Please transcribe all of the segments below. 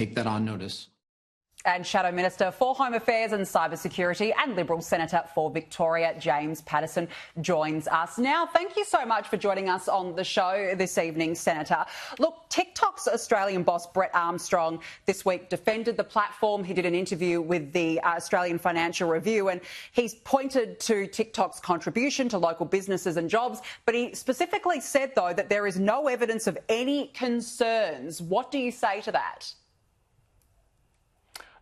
take that on notice. And Shadow Minister for Home Affairs and Cybersecurity and Liberal Senator for Victoria, James Paterson, joins us now. Thank you so much for joining us on the show this evening, Senator. Look, TikTok's Australian boss, Brett Armstrong, this week defended the platform. He did an interview with the Australian Financial Review and he's pointed to TikTok's contribution to local businesses and jobs. But he specifically said, though, that there is no evidence of any concerns. What do you say to that?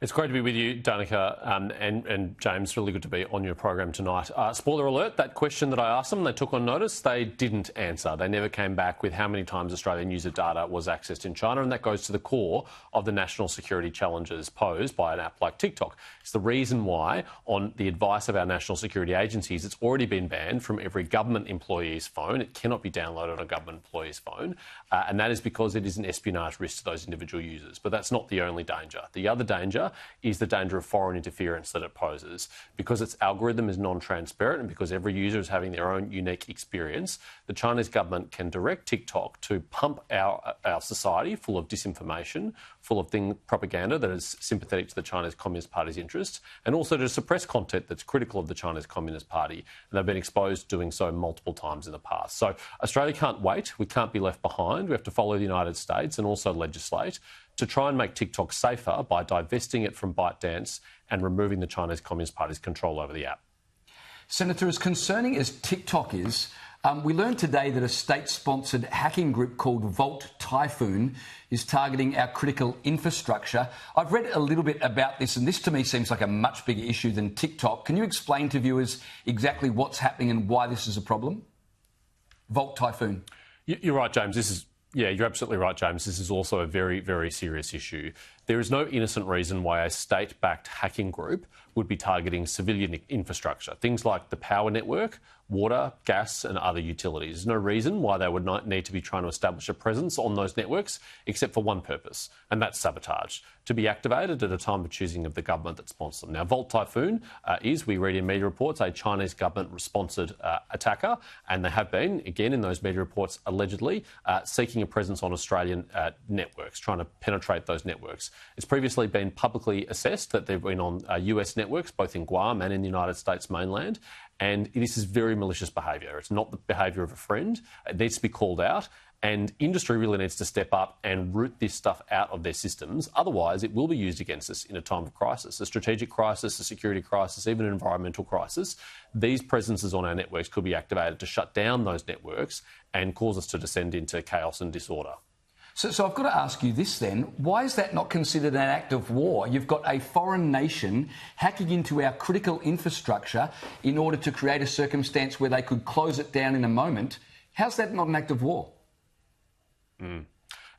It's great to be with you, Danica, and James. Really good to be on your program tonight. Spoiler alert, that question that I asked them, they took on notice, they didn't answer. They never came back with how many times Australian user data was accessed in China, and that goes to the core of the national security challenges posed by an app like TikTok. It's the reason why, on the advice of our national security agencies, it's already been banned from every government employee's phone. It cannot be downloaded on a government employee's phone, and that is because it is an espionage risk to those individual users. But that's not the only danger. The other danger is the danger of foreign interference that it poses. Because its algorithm is non-transparent and because every user is having their own unique experience, the Chinese government can direct TikTok to pump our society full of disinformation, full of propaganda that is sympathetic to the Chinese Communist Party's interests, and also to suppress content that's critical of the Chinese Communist Party. And they've been exposed to doing so multiple times in the past. So Australia can't wait. We can't be left behind. We have to follow the United States and also legislate to try and make TikTok safer by divesting it from ByteDance and removing the Chinese Communist Party's control over the app. Senator, as concerning as TikTok is, we learned today that a state-sponsored hacking group called Volt Typhoon is targeting our critical infrastructure. I've read a little bit about this, and this to me seems like a much bigger issue than TikTok. Can you explain to viewers exactly what's happening and why this is a problem? Volt Typhoon. You're right, James. Yeah, you're absolutely right, James. This is also a very, very serious issue. There is no innocent reason why a state-backed hacking group would be targeting civilian infrastructure, things like the power network, water, gas and other utilities. There's no reason why they would not need to be trying to establish a presence on those networks except for one purpose, and that's sabotage, to be activated at a time of choosing of the government that sponsors them. Now, Volt Typhoon is, we read in media reports, a Chinese government-sponsored attacker, and they have been, again, in those media reports, allegedly seeking a presence on Australian networks, trying to penetrate those networks. It's previously been publicly assessed that they've been on US networks, both in Guam and in the United States mainland, and this is very malicious behaviour. It's not the behaviour of a friend. It needs to be called out, and industry really needs to step up and root this stuff out of their systems. Otherwise, it will be used against us in a time of crisis, a strategic crisis, a security crisis, even an environmental crisis. These presences on our networks could be activated to shut down those networks and cause us to descend into chaos and disorder. So I've got to ask you this then. Why is that not considered an act of war? You've got a foreign nation hacking into our critical infrastructure in order to create a circumstance where they could close it down in a moment. How's that not an act of war?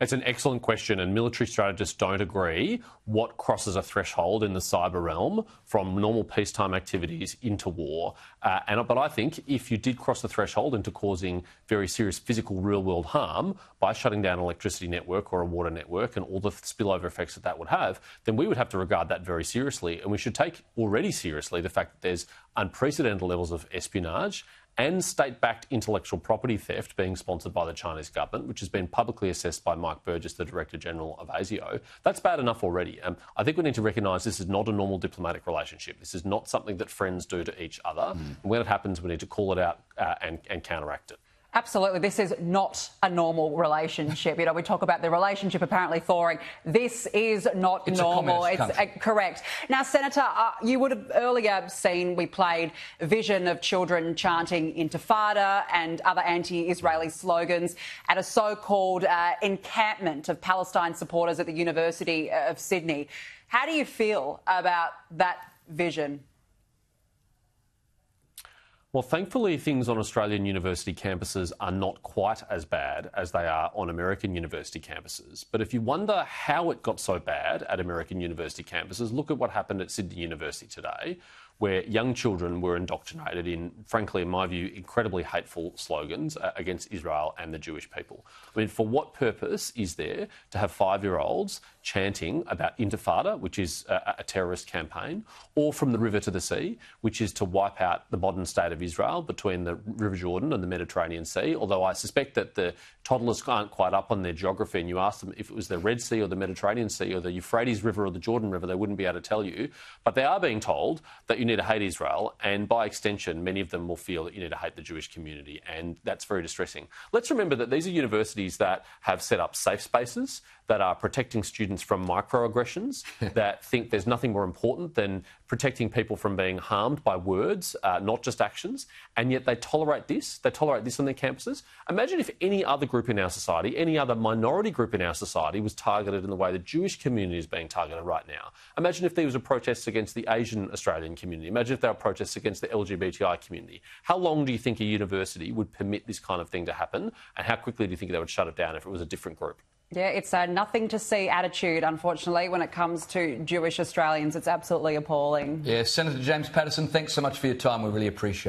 It's an excellent question, and military strategists don't agree what crosses a threshold in the cyber realm from normal peacetime activities into war. But I think if you did cross the threshold into causing very serious physical real-world harm by shutting down an electricity network or a water network and all the spillover effects that that would have, then we would have to regard that very seriously. And we should take already seriously the fact that there's unprecedented levels of espionage and state-backed intellectual property theft being sponsored by the Chinese government, which has been publicly assessed by Mike Burgess, the Director-General of ASIO. That's bad enough already. I think we need to recognise this is not a normal diplomatic relationship. This is not something that friends do to each other. And when it happens, we need to call it out and counteract it. Absolutely. This is not a normal relationship. You know, we talk about the relationship apparently thawing. This is not normal. It's correct. Now, Senator, you would have earlier seen we played a vision of children chanting Intifada and other anti-Israeli slogans at a so-called encampment of Palestine supporters at the University of Sydney. How do you feel about that vision? Well, thankfully, things on Australian university campuses are not quite as bad as they are on American university campuses. But if you wonder how it got so bad at American university campuses, look at what happened at Sydney University today, where young children were indoctrinated in, frankly, in my view, incredibly hateful slogans against Israel and the Jewish people. I mean, for what purpose is there to have 5-year-olds chanting about Intifada, which is a terrorist campaign, or From the River to the Sea, which is to wipe out the modern state of Israel between the River Jordan and the Mediterranean Sea? Although I suspect that the toddlers aren't quite up on their geography, and you ask them if it was the Red Sea or the Mediterranean Sea or the Euphrates River or the Jordan River, they wouldn't be able to tell you. But they are being told that you need to hate Israel, and by extension, many of them will feel that you need to hate the Jewish community, and that's very distressing. Let's remember that these are universities that have set up safe spaces, that are protecting students from microaggressions, that think there's nothing more important than protecting people from being harmed by words, not just actions, and yet they tolerate this. They tolerate this on their campuses. Imagine if any other group in our society, any other minority group in our society was targeted in the way the Jewish community is being targeted right now. Imagine if there was a protest against the Asian Australian community. Imagine if there were protests against the LGBTI community. How long do you think a university would permit this kind of thing to happen, and how quickly do you think they would shut it down if it was a different group? Yeah, it's a nothing to see attitude, unfortunately, when it comes to Jewish Australians. It's absolutely appalling. Yeah, Senator James Paterson, thanks so much for your time. We really appreciate it.